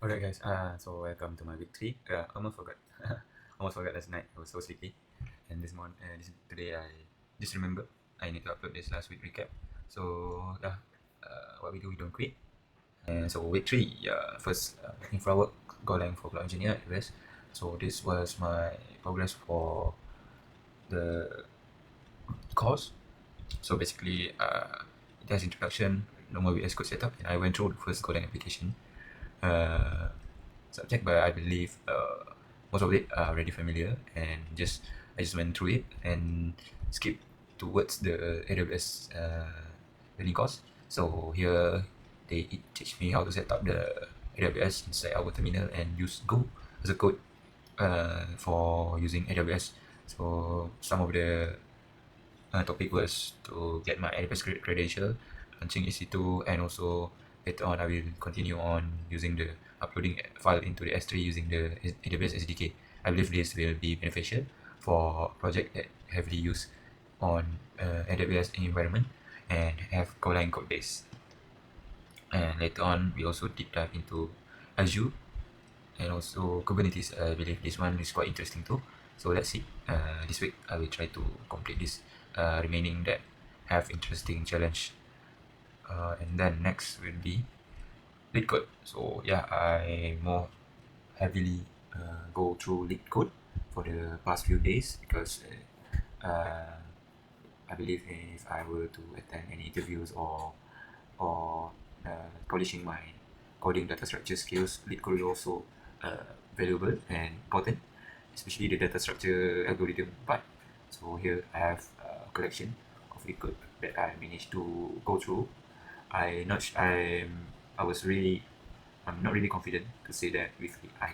Alright guys, so welcome to my week 3. Almost forgot. Almost forgot last night. I was so sleepy. And today I just remember I need to upload this last week recap. So yeah, what we do, we don't quit. And so week 3, first infra work, Golang for cloud engineer at AWS. So this was my progress for the course. So basically, it has introduction, normal VS Code setup, and I went through the first Golang application. Subject, but I believe most of it are already familiar, and I just went through it and skipped towards the AWS learning course. So here they teach me how to set up the AWS inside our terminal and use Go as a code for using AWS. So some of the topic was to get my AWS credential, launching EC2, and also later on I will continue on using the uploading file into the S3 using the AWS SDK. I believe this will be beneficial for project that heavily used on AWS environment and have Golang code base. And later on, we also deep dive into Azure and also Kubernetes. I believe this one is quite interesting too. So let's see. This week I will try to complete this remaining that have interesting challenge. And then next will be leetcode. So yeah, I more heavily go through leetcode for the past few days because I believe if I were to attend any interviews or polishing my coding data structure skills, leetcode is also valuable and important, especially the data structure algorithm part. So here I have a collection of leetcode that I managed to go through. I was really I'm not really confident to say that if I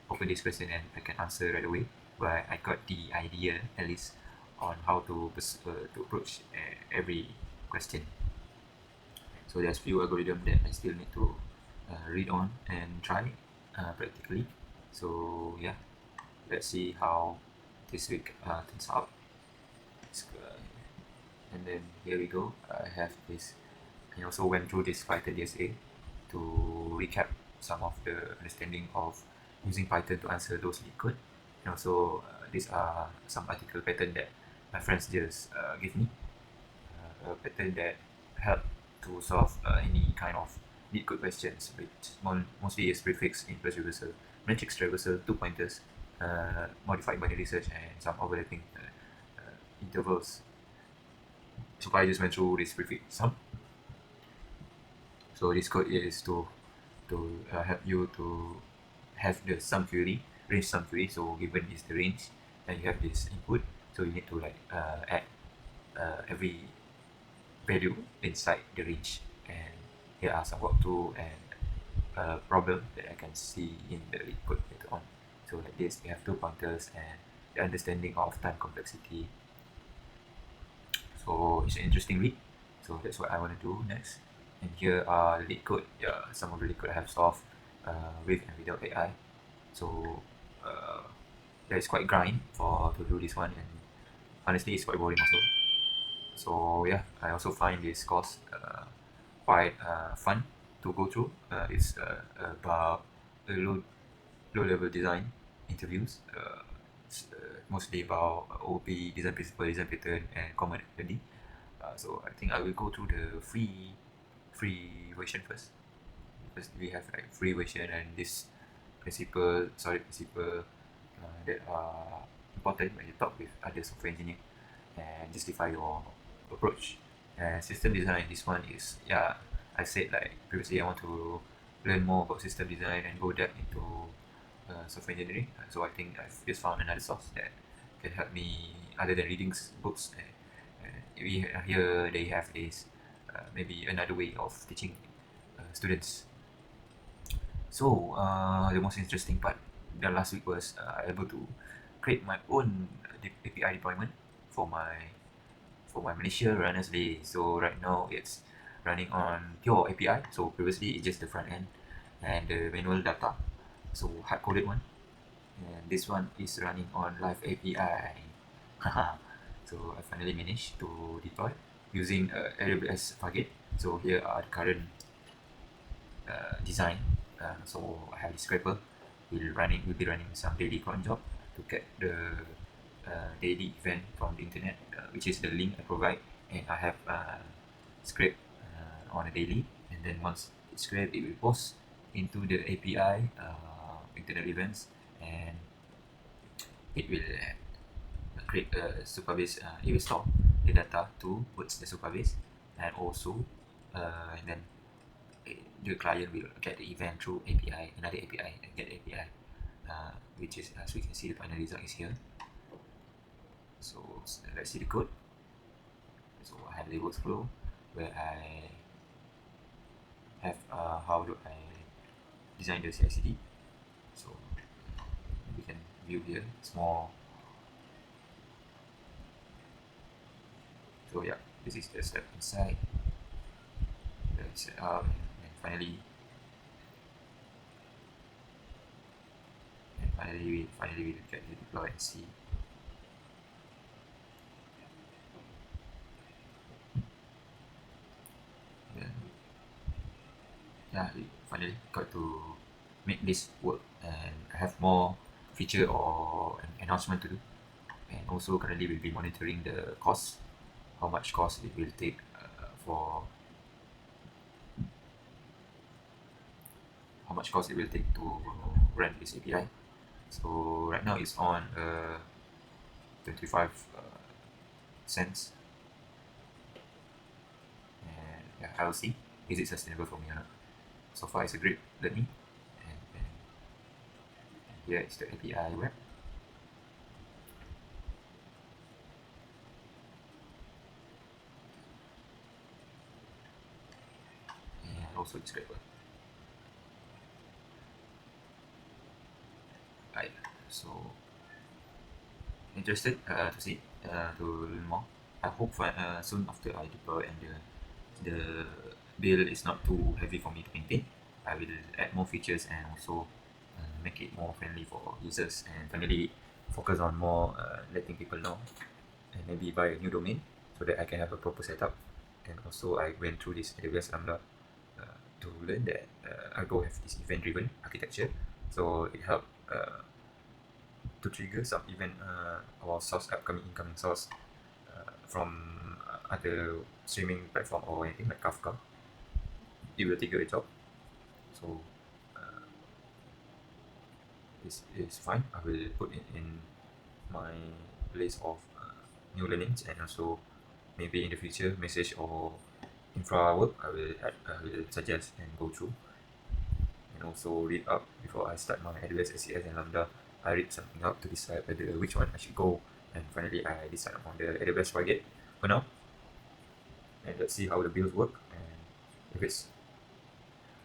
open this question and I can answer right away, but I got the idea at least on how to approach every question. So there's few algorithm that I still need to read on and try practically. So yeah, let's see how this week turns out. And then here we go. I have this. I also went through this Python DSA to recap some of the understanding of using Python to answer those leak code. And also, these are some article pattern that my friends just give me. A pattern that help to solve any kind of leak code questions, which mostly is prefix in plus reversal, matrix traversal, two pointers, modified binary search, and some overlapping intervals. So I just went through this prefix sum. So this code is to help you to have the sum query, range sum query. So given is the range, and you have this input, so you need to add every value inside the range. And here are some walkthrough and problem that I can see in the code later on. So like this, we have two pointers and the understanding of time complexity. So it's an interesting read. So that's what I want to do next. And here are the lead code. Yeah, some of the lead code I have solved with and without AI. So yeah, it's quite grind for to do this one, and honestly, it's quite boring also. So yeah, I also find this course quite fun to go through. It's about low level design interviews. It's mostly about OP, design principle, design pattern, and common entity. So I think I will go through the free version first, because we have like free version and this solid principle that are important when you talk with other software engineer and justify your approach. And system design, this one is, yeah, I said like previously I want to learn more about system design and go depth into software engineering. So I think I've just found another source that can help me other than reading books. Here they have is maybe another way of teaching students. So the most interesting part the last week was able to create my own API deployment for my Malaysia runners day. So right now it's running on pure API. So previously it's just the front end and the manual data. So hard coded one. And this one is running on live API. So I finally managed to deploy using AWS Fargate. So here are the current design So I have this scraper. We'll be running some daily cron job to get the daily event from the internet, which is the link I provide, and I have scrape on a daily, and then once it's scraped, it will post into the API internal events, and it will create a superbase. It will store the data towards the superbase, and also and then the client will get the event through API, another API, and get the API, which is, as we can see, the final result is here. So let's see the code. So I have the workflow where I have how do I design the CI/CD. So we can view here. It's more. So yeah, this is the step inside. Set up, and finally we get the deploy and see. Then yeah, we finally got to make this work, and I have more feature or an announcement to do. And also currently we'll be monitoring the cost, how much cost it will take for how much cost it will take to run this API. So right now it's on 25 cents, and yeah, I will see is it sustainable for me or not. So far it's a great learning, and here is the API web. And also the scraper. Right, so interested to see to learn more. I hope soon after I deploy and the build is not too heavy for me to maintain, I will add more features and also make it more friendly for users, and finally focus on more letting people know, and maybe buy a new domain so that I can have a proper setup. And also I went through this AWS Lambda to learn that Argo have this event driven architecture, so it helped to trigger some event or source upcoming incoming source from other streaming platform or anything like Kafka. It will trigger a job. So this is fine. I will put it in my list of new learnings, and also maybe in the future message or infra work I will suggest and go through, and also read up before I start my AWS SES and Lambda. I read something up to decide whether which one I should go, and finally I decide on the AWS Fargate for now. And let's see how the builds work, and if it's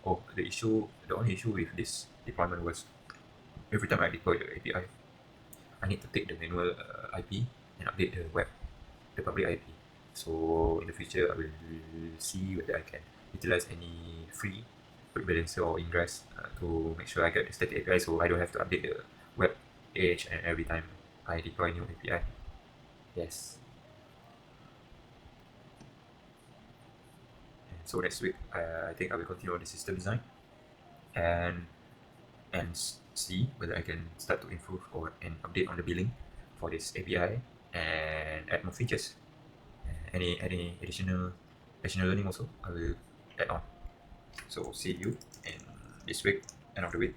the only issue with this deployment was every time I deploy the API, I need to take the manual IP and update the public IP. So in the future, I will see whether I can utilize any free load balancer or ingress to make sure I get the static API, so I don't have to update the web page and every time I deploy new API. Yes. And so next week, I think I will continue on the system design and see whether I can start to improve or and update on the billing for this API and add more features. Any additional learning also I will add on. So see you in this week, end of the week.